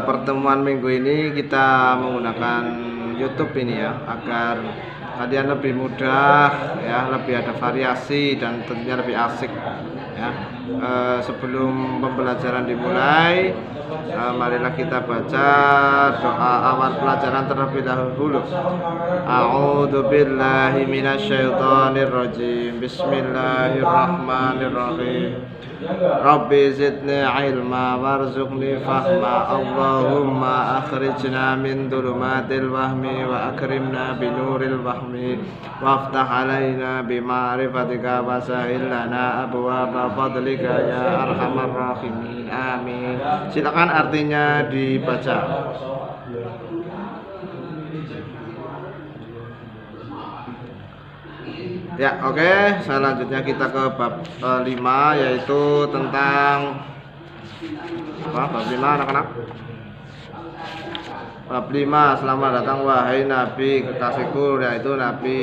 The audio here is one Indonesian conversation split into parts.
pertemuan minggu ini kita menggunakan YouTube ini ya, agar kalian lebih mudah ya, lebih ada variasi dan tentunya lebih asik ya. Sebelum pembelajaran dimulai, marilah kita baca doa awal pelajaran terlebih dahulu. A'udzu billahi minasyaitonir rajim. Bismillahirrahmanirrahim. Rabbi zidni ilma warzuqni fahma. Allahumma akhrijna min dhulumatil wahmi wa akrimna binuril wahmi waftah alaina bima'rifatika wa sahil lana abwaaba fadlika ya arhamar rahimin. Amin. Silakan artinya dibaca. Ya, oke. Selanjutnya kita ke bab 5, yaitu tentang apa? Bab 5 anak-anak. Bab 5, selamat datang wahai Nabi kekasihku, yaitu Nabi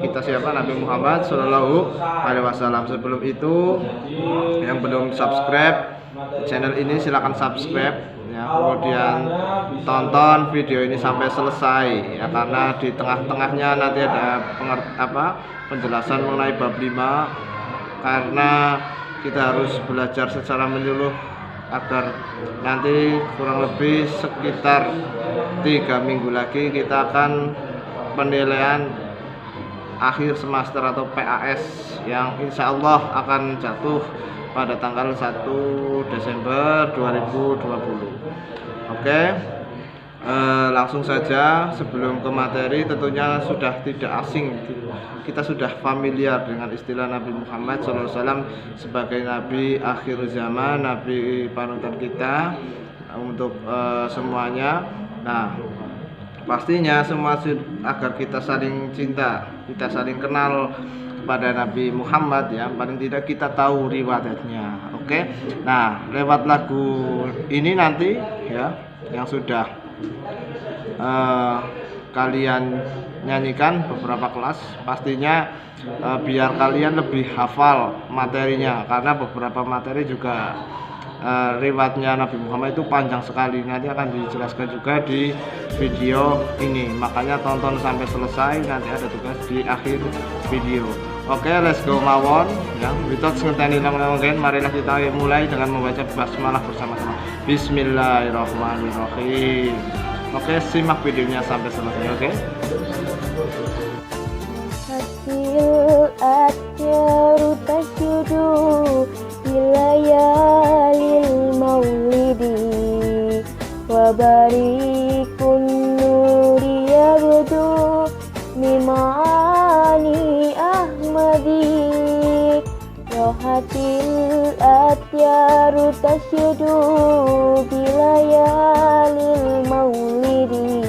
kita siapa? Nabi Muhammad Shallallahu Alaihi Wasallam. Sebelum itu, yang belum subscribe channel ini silakan subscribe ya, kemudian tonton video ini sampai selesai ya, karena di tengah-tengahnya nanti ada penjelasan mengenai bab 5, karena kita harus belajar secara menyeluruh agar nanti kurang lebih sekitar 3 minggu lagi kita akan penilaian akhir semester atau PAS yang insya Allah akan jatuh pada tanggal 1 Desember 2020. Oke, langsung saja. Sebelum ke materi, tentunya sudah tidak asing, kita sudah familiar dengan istilah Nabi Muhammad SAW sebagai Nabi akhir zaman, Nabi panutan kita untuk semuanya. Nah, pastinya semua agar kita saling cinta, kita saling kenal pada Nabi Muhammad ya, paling tidak kita tahu riwayatnya. Oke. Nah, lewat lagu ini nanti ya, yang sudah kalian nyanyikan beberapa kelas, pastinya biar kalian lebih hafal materinya, karena beberapa materi juga riwayatnya Nabi Muhammad itu panjang sekali, nanti akan dijelaskan juga di video ini, makanya tonton sampai selesai, nanti ada tugas di akhir video. Oke, let's go mawon ya. Without ngenteni lama-lama, marilah kita mulai dengan membaca basmalah bersama-sama. Bismillahirrahmanirrahim. Oke, simak videonya sampai selesai. Oke. Hasil atyaru tasyudu bilayalil maulidi wa barikun nuri yabdu mimani ahmadi rohatil atyaru tasyudu bilayalil maulidi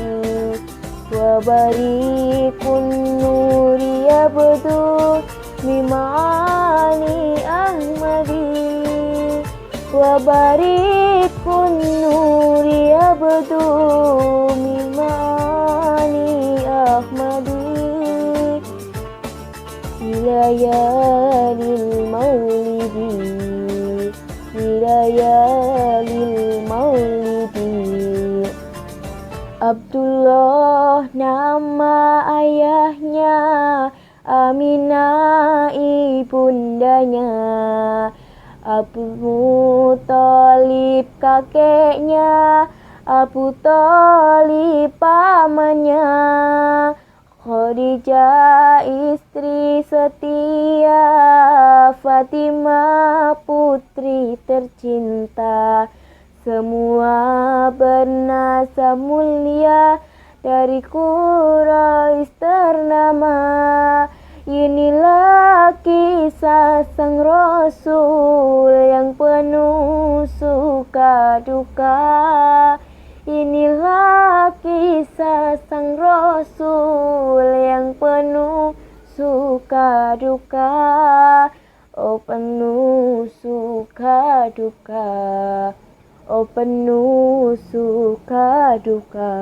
wa barikun nuri yabdu mimani ahmadi wa barikun nuri yabdu mimani ahmadi bilayalil maulidi bilayalil maulidi. Abdullah nama ayahnya, Aminah ibundanya, Abu Thalib kakeknya, Abu Thalib pamannya, Khadijah istri setia, Fatimah putri tercinta, semua bernasab mulia dari Quraisy ternama. Inilah kisah sang Rasul yang penuh suka duka. Inilah kisah sang Rasul yang penuh suka duka. Oh penuh suka duka, oh penuh suka duka.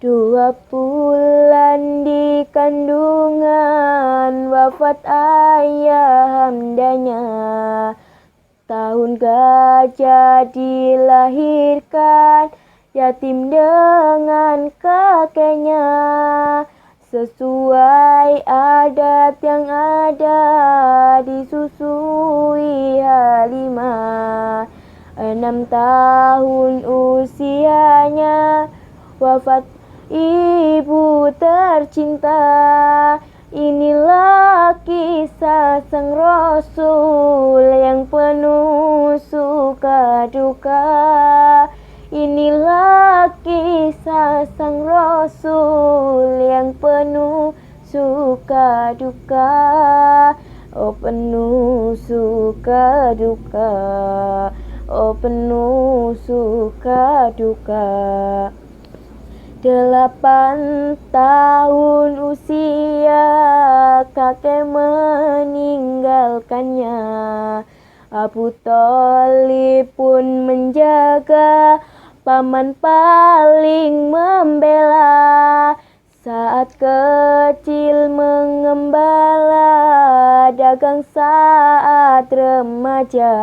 2 bulan di kandungan, wafat ayah hamdanya. Tahun gajah dilahir melahirkan yatim dengan kakeknya, sesuai adat yang ada disusui Halimah. 6 tahun usianya wafat ibu tercinta. Inilah kisah sang Rasul yang penuh suka duka. Inilah kisah sang Rasul yang penuh suka duka. Oh penuh suka duka, oh penuh suka duka. 8 tahun usia kakek meninggalkannya. Abu Thalib pun menjaga, paman paling membela. Saat kecil mengembala, dagang saat remaja.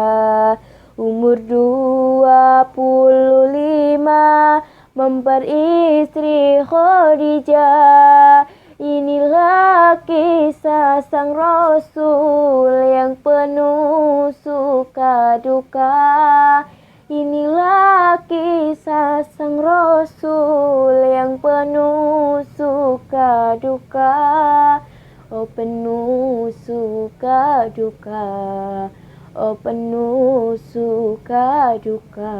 Umur 25 memperistri Khadijah. Inilah kisah sang Rasul yang penuh suka duka. Inilah kisah sang Rasul yang penuh suka duka. Oh penuh suka duka, oh penuh suka duka.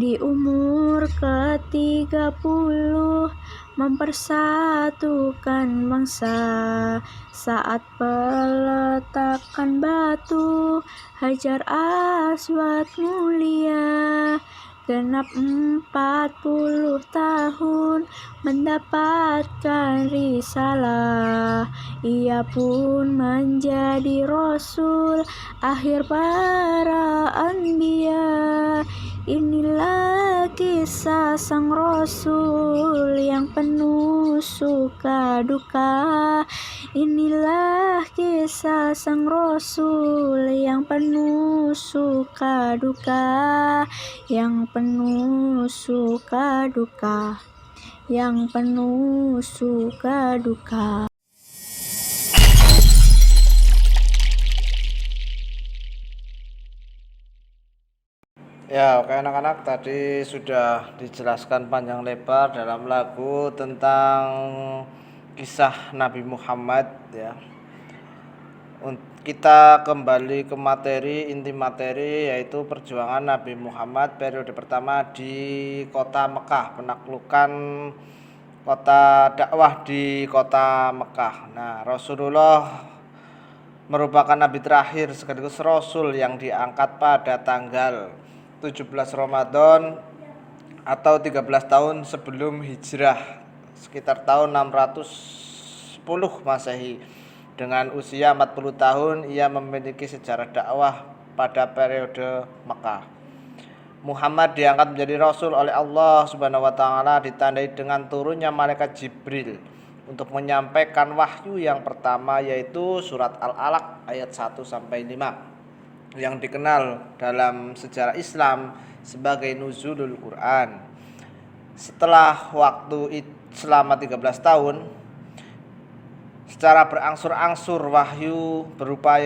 Di umur ke-30 mempersatukan bangsa. Saat peletakan batu Hajar Aswad mulia, genap 40 tahun mendapatkan risalah. Ia pun menjadi Rasul akhir para anbiya. Inilah kisah sang Rasul yang penuh suka duka. Inilah kisah sang Rasul yang penuh suka duka, yang penuh suka duka, yang penuh suka duka. Ya, oke anak-anak, tadi sudah dijelaskan panjang lebar dalam lagu tentang kisah Nabi Muhammad ya. Kita kembali ke materi, inti materi yaitu perjuangan Nabi Muhammad periode pertama di kota Mekah, penaklukan kota dakwah di kota Mekah. Nah, Rasulullah merupakan nabi terakhir sekaligus rasul yang diangkat pada tanggal 17 Ramadan atau 13 tahun sebelum hijrah, sekitar tahun 610 Masehi. Dengan usia 40 tahun ia memiliki sejarah dakwah pada periode Mekah. Muhammad diangkat menjadi rasul oleh Allah Subhanahu wa taala ditandai dengan turunnya malaikat Jibril untuk menyampaikan wahyu yang pertama, yaitu surat Al-Alaq ayat 1 sampai 5 yang dikenal dalam sejarah Islam sebagai nuzulul Quran. Setelah waktu selama 13 tahun secara berangsur-angsur wahyu berupa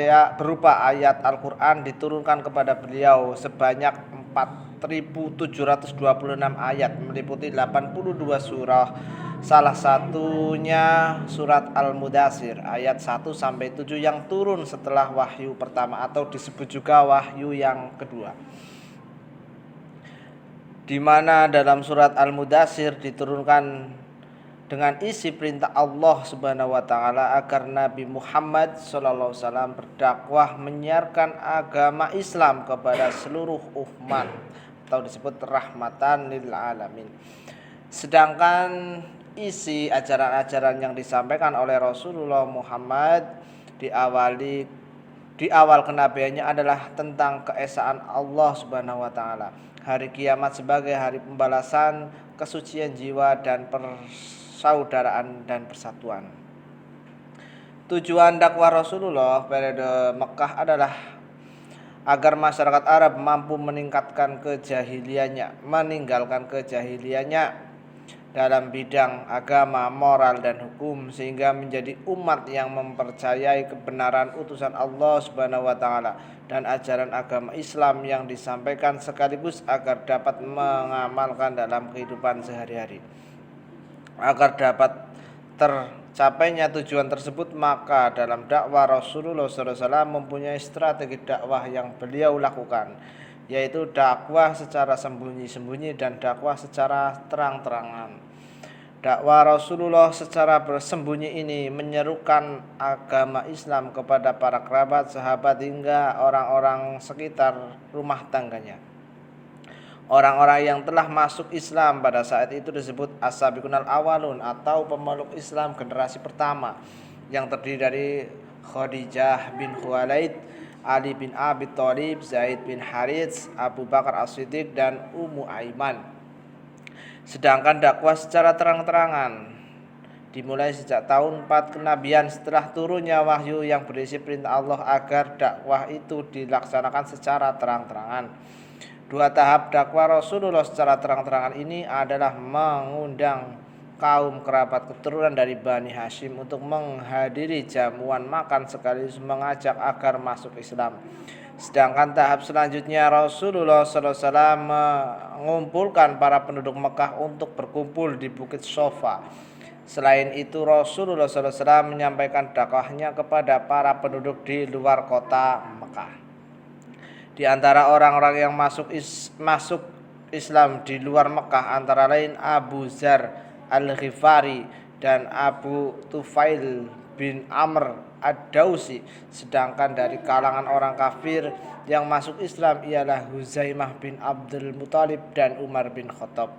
ayat Al-Quran diturunkan kepada beliau sebanyak 4.726 ayat meliputi 82 surah. Salah satunya surat Al-Mudaththir ayat 1 sampai 7 yang turun setelah wahyu pertama atau disebut juga wahyu yang kedua. Di mana dalam surat Al-Mudaththir diturunkan dengan isi perintah Allah Subhanahu wa taala agar Nabi Muhammad sallallahu alaihi wasallam berdakwah menyiarkan agama Islam kepada seluruh umat atau disebut rahmatan lil alamin. Sedangkan isi ajaran-ajaran yang disampaikan oleh Rasulullah Muhammad di awal kenabiannya adalah tentang keesaan Allah Subhanahu wa taala, hari kiamat sebagai hari pembalasan, kesucian jiwa dan persaudaraan dan persatuan. Tujuan dakwah Rasulullah periode Mekah adalah agar masyarakat Arab mampu meninggalkan kejahiliannya dalam bidang agama, moral, dan hukum, sehingga menjadi umat yang mempercayai kebenaran utusan Allah Subhanahu wa taala dan ajaran agama Islam yang disampaikan, sekaligus agar dapat mengamalkan dalam kehidupan sehari-hari. Agar dapat tercapainya tujuan tersebut, maka dalam dakwah Rasulullah SAW mempunyai strategi dakwah yang beliau lakukan, yaitu dakwah secara sembunyi-sembunyi dan dakwah secara terang-terangan. Dakwah Rasulullah secara bersembunyi ini menyerukan agama Islam kepada para kerabat, sahabat, hingga orang-orang sekitar rumah tangganya. Orang-orang yang telah masuk Islam pada saat itu disebut as-sabiqunal awalun, atau pemeluk Islam generasi pertama, yang terdiri dari Khadijah bin Khuwailid, Ali bin Abi Thalib, Zaid bin Harits, Abu Bakar As-Siddiq, dan Ummu Aiman. Sedangkan dakwah secara terang-terangan dimulai sejak tahun 4 kenabian setelah turunnya wahyu yang berisi perintah Allah agar dakwah itu dilaksanakan secara terang-terangan. 2 tahap dakwah Rasulullah secara terang-terangan ini adalah mengundang kaum kerabat keturunan dari Bani Hashim untuk menghadiri jamuan makan sekaligus mengajak agar masuk Islam. Sedangkan tahap selanjutnya Rasulullah SAW mengumpulkan para penduduk Mekah untuk berkumpul di Bukit Sofa. Selain itu, Rasulullah SAW menyampaikan dakwahnya kepada para penduduk di luar kota Mekah. Di antara orang-orang yang masuk Islam di luar Mekah antara lain Abu Dzar Al-Ghifari dan Abu Tufail bin Amr Ad-Dausi. Sedangkan dari kalangan orang kafir yang masuk Islam ialah Huzaimah bin Abdul Muthalib dan Umar bin Khattab.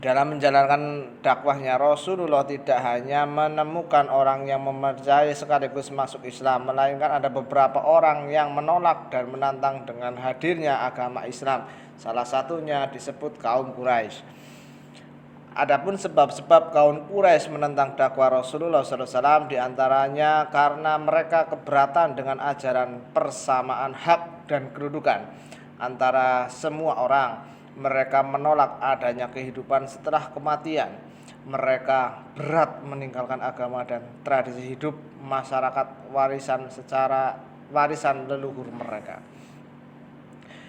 Dalam menjalankan dakwahnya, Rasulullah tidak hanya menemukan orang yang mempercayai sekaligus masuk Islam, melainkan ada beberapa orang yang menolak dan menantang dengan hadirnya agama Islam. Salah satunya disebut kaum Quraisy. Adapun sebab-sebab kaum Quraisy menentang dakwah Rasulullah SAW diantaranya karena mereka keberatan dengan ajaran persamaan hak dan kedudukan antara semua orang. Mereka menolak adanya kehidupan setelah kematian. Mereka berat meninggalkan agama dan tradisi hidup masyarakat warisan leluhur mereka.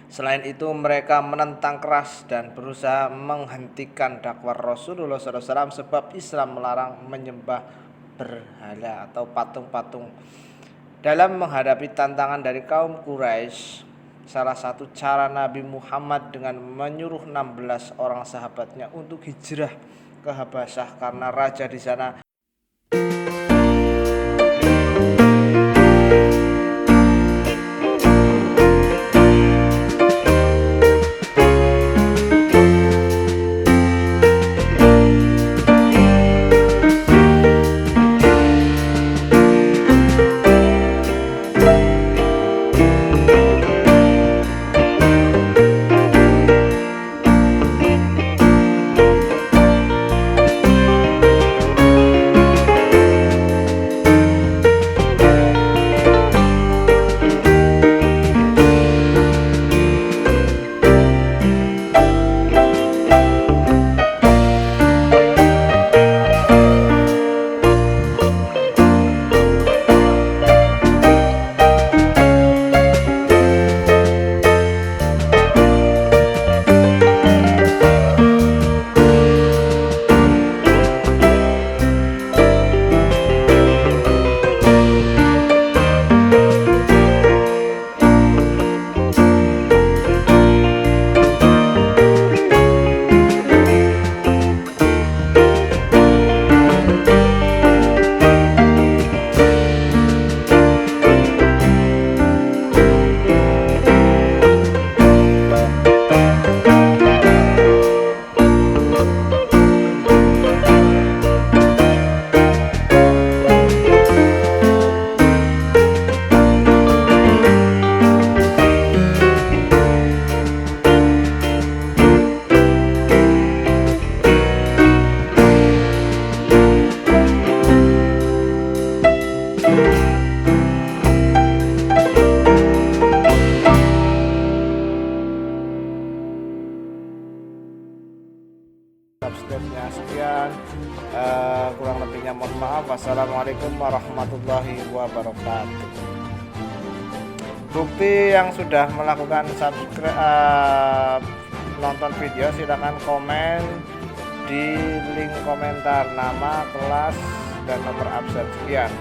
Selain itu, mereka menentang keras dan berusaha menghentikan dakwah Rasulullah SAW sebab Islam melarang menyembah berhala atau patung-patung. Dalam menghadapi tantangan dari kaum Quraisy, salah satu cara Nabi Muhammad dengan menyuruh 16 orang sahabatnya untuk hijrah ke Habasyah karena raja di sana Wassalamualaikum warahmatullahi wabarakatuh. Bukti yang sudah melakukan subscribe nonton video, silakan komen di link komentar nama, kelas, dan nomor absen. Sekian.